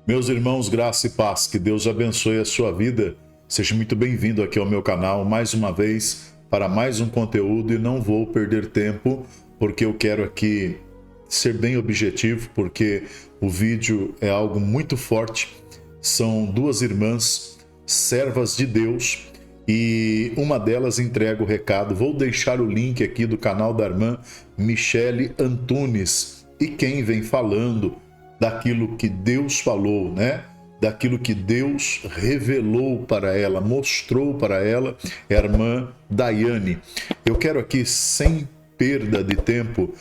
Meus irmãos, graça e paz, que Deus abençoe a sua vida. Seja muito bem-vindo aqui ao meu canal mais uma vez para mais um conteúdo e não vou perder tempo porque eu quero aqui ser bem objetivo, porque o vídeo é algo muito forte. São duas irmãs, servas de Deus, e uma delas entrega o recado. Vou deixar o link aqui do canal da irmã Michele Antunes, e quem vem falando daquilo que Deus falou, né? Daquilo que Deus revelou para ela, mostrou para ela, é a irmã Daiane. Eu quero aqui, sem perda de tempo,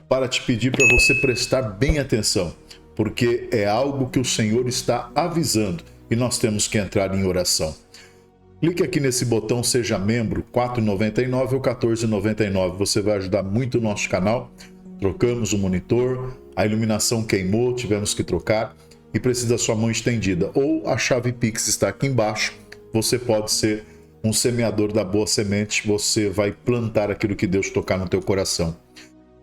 para te pedir para você prestar bem atenção, porque é algo que o Senhor está avisando e nós temos que entrar em oração. Clique aqui nesse botão Seja Membro, R$ 4,99 ou R$ 14,99. Você vai ajudar muito o nosso canal. Trocamos o monitor, a iluminação queimou, tivemos que trocar e precisa da sua mão estendida. Ou a chave Pix está aqui embaixo. Você pode ser um semeador da boa semente. Você vai plantar aquilo que Deus tocar no teu coração.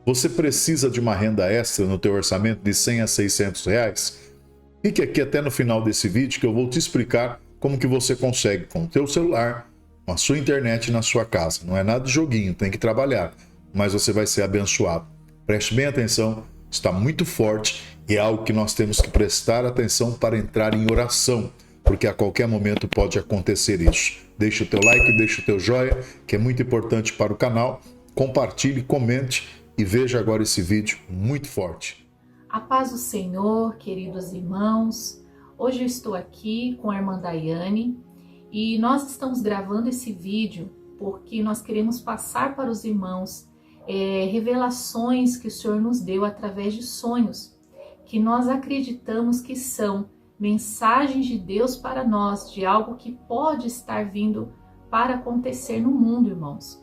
Você precisa de uma renda extra no teu orçamento de 100 a 600 reais? Fique aqui até no final desse vídeo que eu vou te explicar como que você consegue com o teu celular, com a sua internet na sua casa. Não é nada de joguinho, tem que trabalhar, mas você vai ser abençoado. Preste bem atenção, está muito forte e é algo que nós temos que prestar atenção para entrar em oração, porque a qualquer momento pode acontecer isso. Deixa o teu like, deixa o teu joia, que é muito importante para o canal. Compartilhe, comente e veja agora esse vídeo muito forte. A paz do Senhor, queridos irmãos. Hoje eu estou aqui com a irmã Daiane e nós estamos gravando esse vídeo porque nós queremos passar para os irmãos revelações que o Senhor nos deu através de sonhos, que nós acreditamos que são mensagens de Deus para nós, de algo que pode estar vindo para acontecer no mundo, irmãos.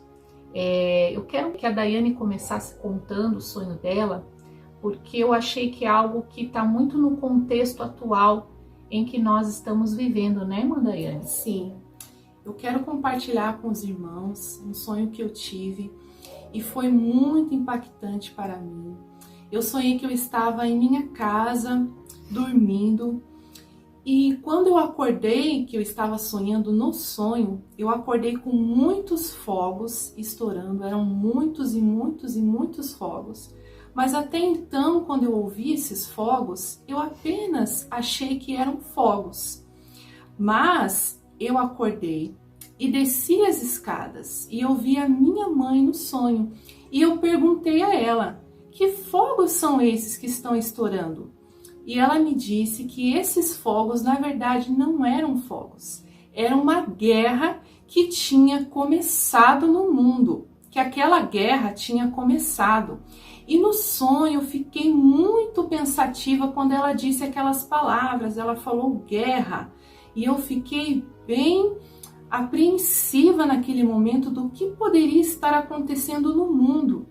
Eu quero que a Daiane começasse contando o sonho dela, porque eu achei que é algo que está muito no contexto atual em que nós estamos vivendo, né, irmã Daiane? Sim, eu quero compartilhar com os irmãos um sonho que eu tive e foi muito impactante para mim. Eu sonhei que eu estava em minha casa, dormindo, e quando eu acordei, que eu estava sonhando no sonho, eu acordei com muitos fogos estourando, eram muitos e muitos e muitos fogos. Mas até então, quando eu ouvi esses fogos, eu apenas achei que eram fogos. Mas eu acordei e desci as escadas e eu vi a minha mãe no sonho. E eu perguntei a ela, que fogos são esses que estão estourando? E ela me disse que esses fogos, na verdade, não eram fogos. Era uma guerra que tinha começado no mundo, que aquela guerra tinha começado. E no sonho eu fiquei muito pensativa quando ela disse aquelas palavras, ela falou guerra. E eu fiquei bem apreensiva naquele momento do que poderia estar acontecendo no mundo.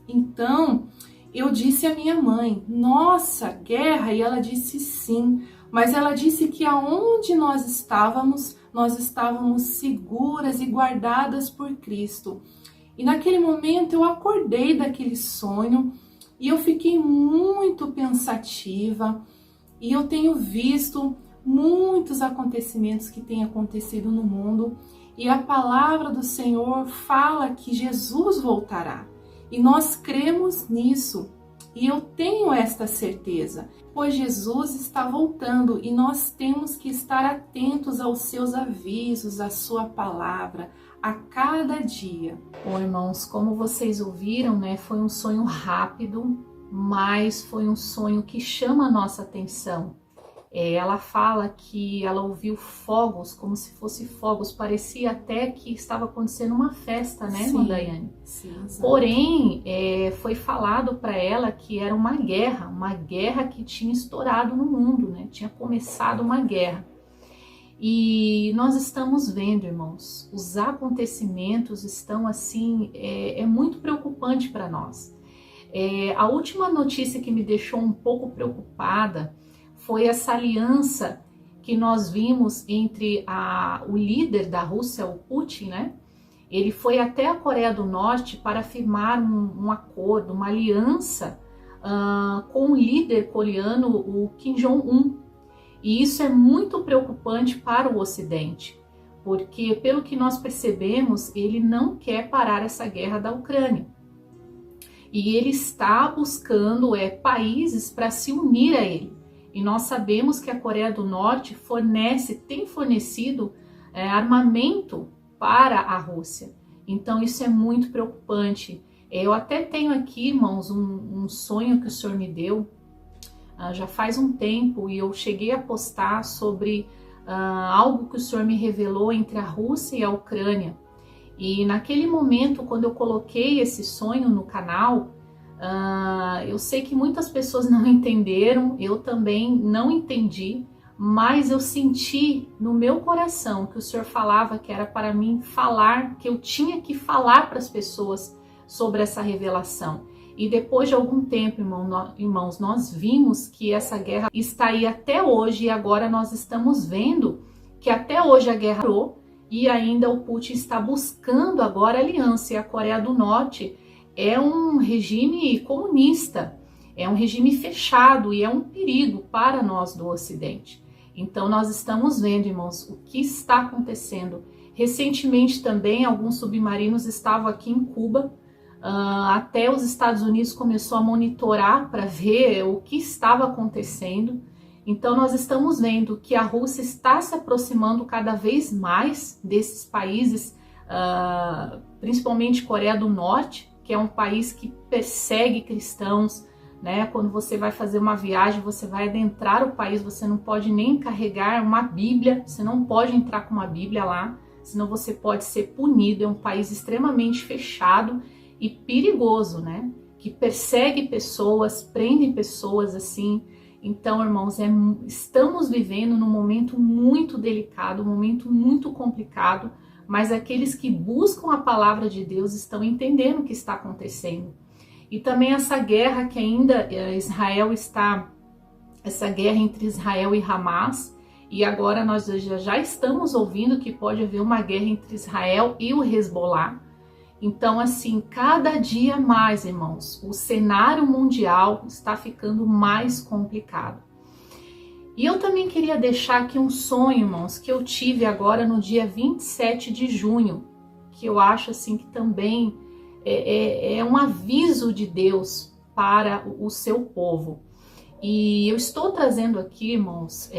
Então eu disse à minha mãe, nossa, guerra? E ela disse sim, mas ela disse que aonde nós estávamos seguras e guardadas por Cristo. E naquele momento eu acordei daquele sonho e eu fiquei muito pensativa e eu tenho visto muitos acontecimentos que têm acontecido no mundo e a palavra do Senhor fala que Jesus voltará e nós cremos nisso e eu tenho esta certeza, pois Jesus está voltando e nós temos que estar atentos aos seus avisos, à sua palavra, a cada dia. Bom, irmãos, como vocês ouviram, né, foi um sonho rápido, mas foi um sonho que chama a nossa atenção. Ela fala que ela ouviu fogos, como se fosse fogos, parecia até que estava acontecendo uma festa, né, irmã Daiane? Sim, porém, foi falado para ela que era uma guerra que tinha estourado no mundo, né? Tinha começado uma guerra. E nós estamos vendo, irmãos, os acontecimentos estão assim, é muito preocupante para nós. A última notícia que me deixou um pouco preocupada foi essa aliança que nós vimos entre o líder da Rússia, o Putin, né? Ele foi até a Coreia do Norte para firmar um acordo, uma aliança com o líder coreano, o Kim Jong-un. E isso é muito preocupante para o Ocidente, porque, pelo que nós percebemos, ele não quer parar essa guerra da Ucrânia. E ele está buscando países para se unir a ele. E nós sabemos que a Coreia do Norte tem fornecido armamento para a Rússia. Então isso é muito preocupante. Eu até tenho aqui, irmãos, um sonho que o Senhor me deu já faz um tempo, e eu cheguei a postar sobre algo que o Senhor me revelou entre a Rússia e a Ucrânia. E naquele momento, quando eu coloquei esse sonho no canal, eu sei que muitas pessoas não entenderam, eu também não entendi, mas eu senti no meu coração que o Senhor falava que era para mim falar, que eu tinha que falar para as pessoas sobre essa revelação. E depois de algum tempo, irmãos, nós vimos que essa guerra está aí até hoje, e agora nós estamos vendo que até hoje a guerra parou, e ainda o Putin está buscando agora aliança, e a Coreia do Norte é um regime comunista, é um regime fechado, e é um perigo para nós do Ocidente. Então nós estamos vendo, irmãos, o que está acontecendo. Recentemente também alguns submarinos estavam aqui em Cuba, até os Estados Unidos começou a monitorar para ver o que estava acontecendo. Então nós estamos vendo que a Rússia está se aproximando cada vez mais desses países, principalmente Coreia do Norte, que é um país que persegue cristãos, né? Quando você vai fazer uma viagem, você vai adentrar o país, você não pode nem carregar uma Bíblia, você não pode entrar com uma Bíblia lá, senão você pode ser punido. É um país extremamente fechado e perigoso, né? Que persegue pessoas, prende pessoas assim. Então, irmãos, estamos vivendo num momento muito delicado, um momento muito complicado, mas aqueles que buscam a palavra de Deus estão entendendo o que está acontecendo. E também essa guerra que ainda essa guerra entre Israel e Hamas, e agora nós já estamos ouvindo que pode haver uma guerra entre Israel e o Hezbollah. Então, assim, cada dia mais, irmãos, o cenário mundial está ficando mais complicado. E eu também queria deixar aqui um sonho, irmãos, que eu tive agora no dia 27 de junho, que eu acho, assim, que também é um aviso de Deus para o seu povo. E eu estou trazendo aqui, irmãos,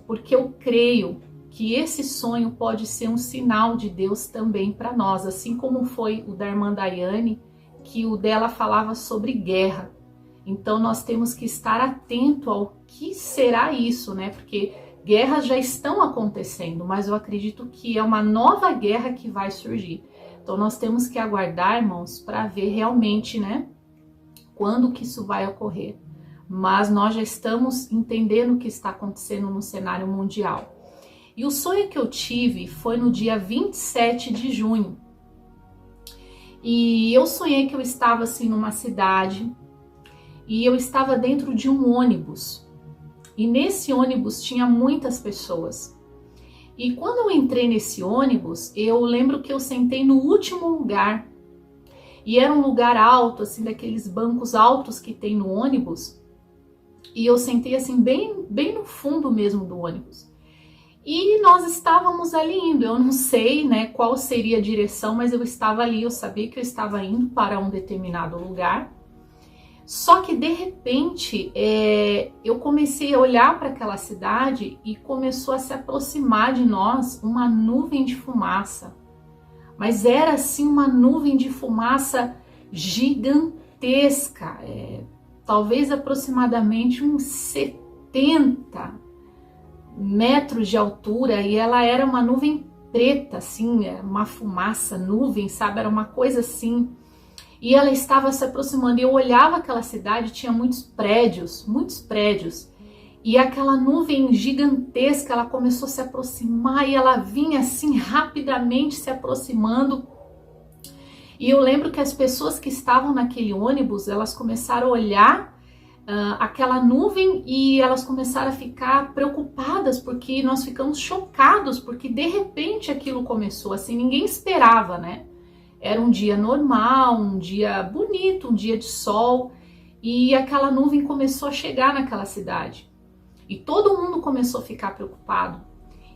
porque eu creio que esse sonho pode ser um sinal de Deus também para nós, assim como foi o da irmã Daiane, que o dela falava sobre guerra. Então nós temos que estar atento ao que será isso, né? Porque guerras já estão acontecendo, mas eu acredito que é uma nova guerra que vai surgir. Então nós temos que aguardar, irmãos, para ver realmente, né, quando que isso vai ocorrer. Mas nós já estamos entendendo o que está acontecendo no cenário mundial. E o sonho que eu tive foi no dia 27 de junho. E eu sonhei que eu estava assim numa cidade e eu estava dentro de um ônibus. E nesse ônibus tinha muitas pessoas. E quando eu entrei nesse ônibus, eu lembro que eu sentei no último lugar. E era um lugar alto, assim, daqueles bancos altos que tem no ônibus. E eu sentei assim bem no fundo mesmo do ônibus. E nós estávamos ali indo, eu não sei, né, qual seria a direção, mas eu estava ali, eu sabia que eu estava indo para um determinado lugar. Só que de repente eu comecei a olhar para aquela cidade e começou a se aproximar de nós uma nuvem de fumaça. Mas era assim uma nuvem de fumaça gigantesca, talvez aproximadamente uns 70 metros de altura, e ela era uma nuvem preta, assim, uma fumaça, nuvem, sabe, era uma coisa assim, e ela estava se aproximando, e eu olhava aquela cidade, tinha muitos prédios, e aquela nuvem gigantesca, ela começou a se aproximar, e ela vinha assim, rapidamente se aproximando, e eu lembro que as pessoas que estavam naquele ônibus, elas começaram a olhar aquela nuvem e elas começaram a ficar preocupadas, porque nós ficamos chocados, porque de repente aquilo começou assim, ninguém esperava, né? Era um dia normal, um dia bonito, um dia de sol, e aquela nuvem começou a chegar naquela cidade. E todo mundo começou a ficar preocupado.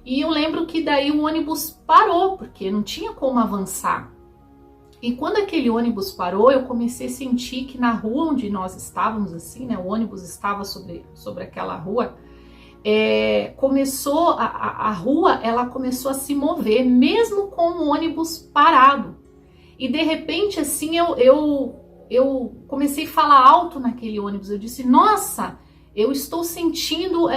E eu lembro que daí o ônibus parou, porque não tinha como avançar. E quando aquele ônibus parou, eu comecei a sentir que na rua onde nós estávamos, assim, né, o ônibus estava sobre aquela rua, começou a rua, ela começou a se mover, mesmo com o ônibus parado. E de repente, assim, eu comecei a falar alto naquele ônibus. Eu disse, nossa, eu estou sentindo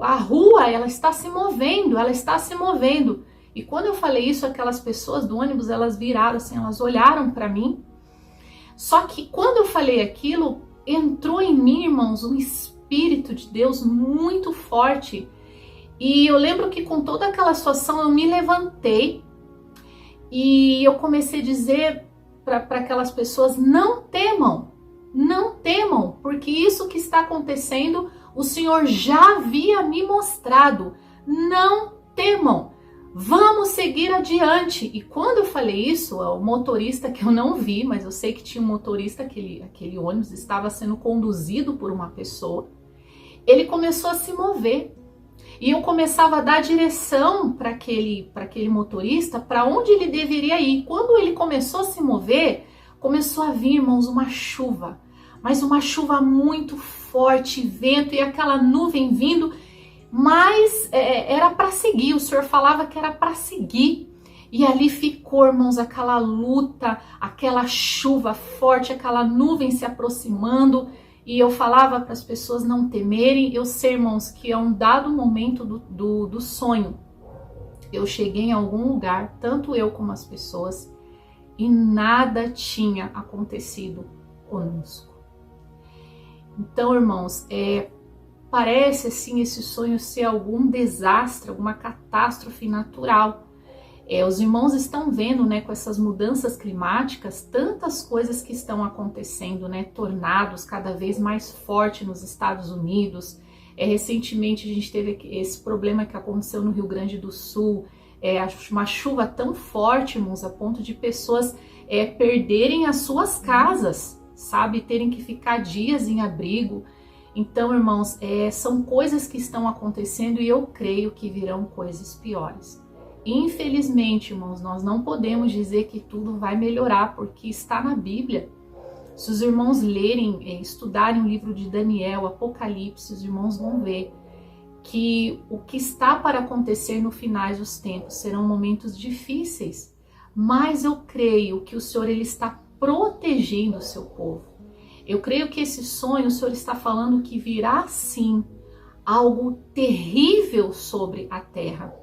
a rua, ela está se movendo, ela está se movendo. E quando eu falei isso, aquelas pessoas do ônibus, elas viraram assim, elas olharam para mim. Só que quando eu falei aquilo, entrou em mim, irmãos, um Espírito de Deus muito forte. E eu lembro que com toda aquela situação, eu me levantei e eu comecei a dizer para aquelas pessoas, não temam, porque isso que está acontecendo, o Senhor já havia me mostrado. Não temam, vamos seguir adiante. E quando eu falei isso, o motorista, que eu não vi, mas eu sei que tinha um motorista, aquele ônibus estava sendo conduzido por uma pessoa, ele começou a se mover. E eu começava a dar direção para aquele motorista, para onde ele deveria ir. Quando ele começou a se mover, começou a vir, irmãos, uma chuva. Mas uma chuva muito forte, vento e aquela nuvem vindo. Mas era para seguir, o Senhor falava que era para seguir. E ali ficou, irmãos, aquela luta, aquela chuva forte, aquela nuvem se aproximando. E eu falava para as pessoas não temerem. Eu sei, irmãos, que a um dado momento do sonho, eu cheguei em algum lugar, tanto eu como as pessoas, e nada tinha acontecido conosco. Então, irmãos, parece assim esse sonho ser algum desastre, alguma catástrofe natural. Os irmãos estão vendo, né, com essas mudanças climáticas, tantas coisas que estão acontecendo, né, tornados cada vez mais fortes nos Estados Unidos. Recentemente a gente teve esse problema que aconteceu no Rio Grande do Sul, uma chuva tão forte, irmãos, a ponto de pessoas perderem as suas casas, sabe, terem que ficar dias em abrigo. Então, irmãos, são coisas que estão acontecendo e eu creio que virão coisas piores. Infelizmente, irmãos, nós não podemos dizer que tudo vai melhorar, porque está na Bíblia. Se os irmãos lerem, estudarem o livro de Daniel, Apocalipse, os irmãos vão ver que o que está para acontecer no finais dos tempos serão momentos difíceis, mas eu creio que o Senhor ele está protegendo o seu povo. Eu creio que esse sonho, o Senhor está falando que virá sim algo terrível sobre a terra.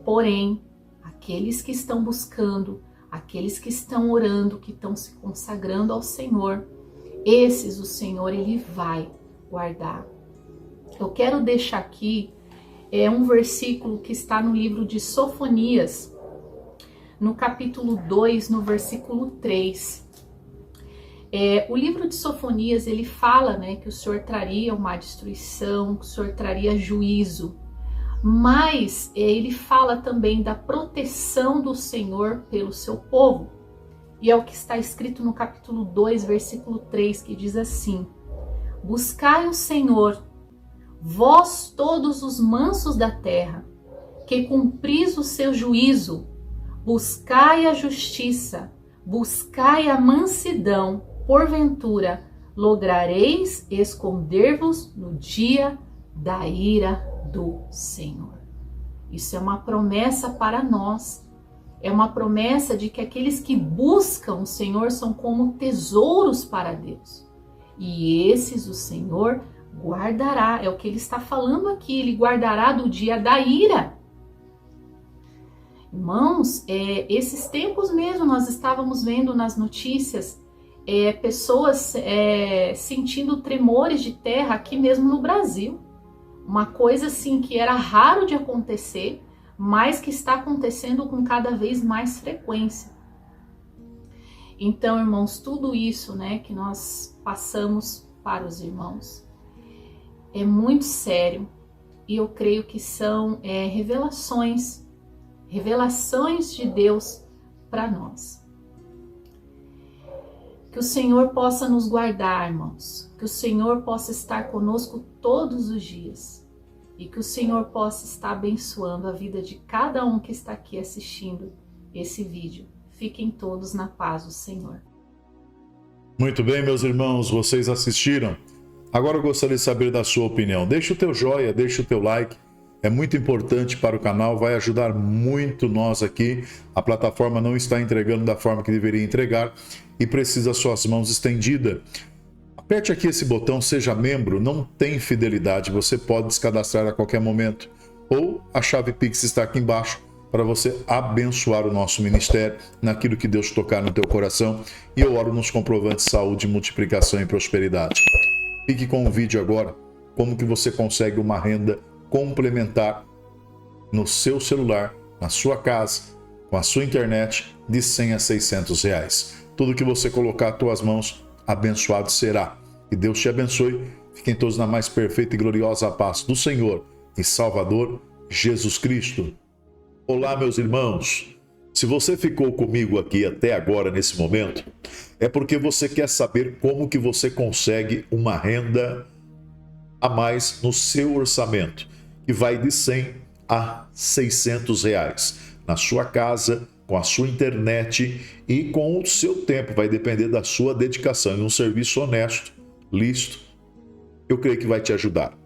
Porém, aqueles que estão buscando, aqueles que estão orando, que estão se consagrando ao Senhor, esses o Senhor ele vai guardar. Eu quero deixar aqui um versículo que está no livro de Sofonias, no capítulo 2, no versículo 3. O livro de Sofonias, ele fala, né, que o Senhor traria uma destruição, que o Senhor traria juízo. Mas ele fala também da proteção do Senhor pelo seu povo. E é o que está escrito no capítulo 2, versículo 3, que diz assim: buscai o Senhor, vós todos os mansos da terra, que cumpris o seu juízo, buscai a justiça, buscai a mansidão, porventura lograreis esconder-vos no dia da ira do Senhor. Isso é uma promessa para nós. É uma promessa de que aqueles que buscam o Senhor são como tesouros para Deus. E esses o Senhor guardará. É o que ele está falando aqui. Ele guardará do dia da ira. Irmãos, esses tempos mesmo nós estávamos vendo nas notícias pessoas sentindo tremores de terra aqui mesmo no Brasil. Uma coisa assim que era raro de acontecer, mas que está acontecendo com cada vez mais frequência. Então, irmãos, tudo isso, né, que nós passamos para os irmãos é muito sério e eu creio que são revelações de Deus para nós. Que o Senhor possa nos guardar, irmãos. Que o Senhor possa estar conosco todos os dias. E que o Senhor possa estar abençoando a vida de cada um que está aqui assistindo esse vídeo. Fiquem todos na paz do Senhor. Muito bem, meus irmãos, vocês assistiram? Agora eu gostaria de saber da sua opinião. Deixa o teu joia, deixa o teu like. É muito importante para o canal, vai ajudar muito nós aqui. A plataforma não está entregando da forma que deveria entregar e precisa das suas mãos estendidas. Aperte aqui esse botão, seja membro, não tem fidelidade, você pode descadastrar a qualquer momento. Ou a chave Pix está aqui embaixo para você abençoar o nosso ministério naquilo que Deus tocar no teu coração. E eu oro nos comprovantes de saúde, multiplicação e prosperidade. Fique com o vídeo agora, como que você consegue uma renda complementar no seu celular, na sua casa, com a sua internet, de 100 a 600 reais. Tudo que você colocar às tuas mãos, abençoado será. Que Deus te abençoe. Fiquem todos na mais perfeita e gloriosa paz do Senhor e Salvador Jesus Cristo. Olá, meus irmãos. Se você ficou comigo aqui até agora, nesse momento, é porque você quer saber como que você consegue uma renda a mais no seu orçamento, que vai de 100 a 600 reais, na sua casa, com a sua internet e com o seu tempo. Vai depender da sua dedicação e um serviço honesto, lícito, eu creio que vai te ajudar.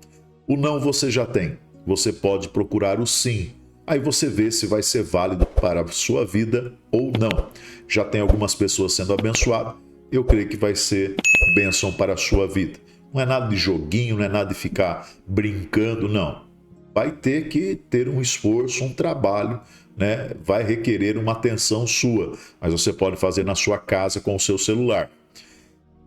O não você já tem, você pode procurar o sim. Aí você vê se vai ser válido para a sua vida ou não. Já tem algumas pessoas sendo abençoadas, eu creio que vai ser bênção para a sua vida. Não é nada de joguinho, não é nada de ficar brincando, não. Vai ter que ter um esforço, um trabalho, né? Vai requerer uma atenção sua, mas você pode fazer na sua casa com o seu celular.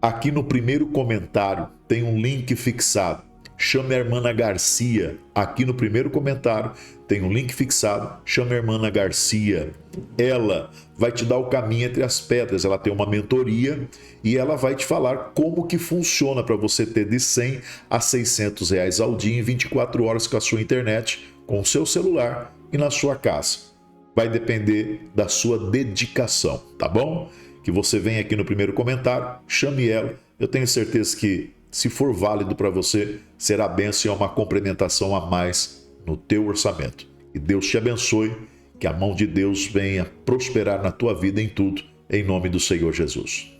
Aqui no primeiro comentário tem um link fixado. Chame a irmã Garcia. Aqui no primeiro comentário tem um link fixado. Chame a irmã Garcia. Ela vai te dar o caminho entre as pedras. Ela tem uma mentoria e ela vai te falar como que funciona para você ter de 100 a 600 reais ao dia em 24 horas com a sua internet, com o seu celular e na sua casa. Vai depender da sua dedicação, tá bom? Que você venha aqui no primeiro comentário, chame ela. Eu tenho certeza que, se for válido para você, será bênção e uma complementação a mais no teu orçamento. E Deus te abençoe, que a mão de Deus venha prosperar na tua vida em tudo, em nome do Senhor Jesus.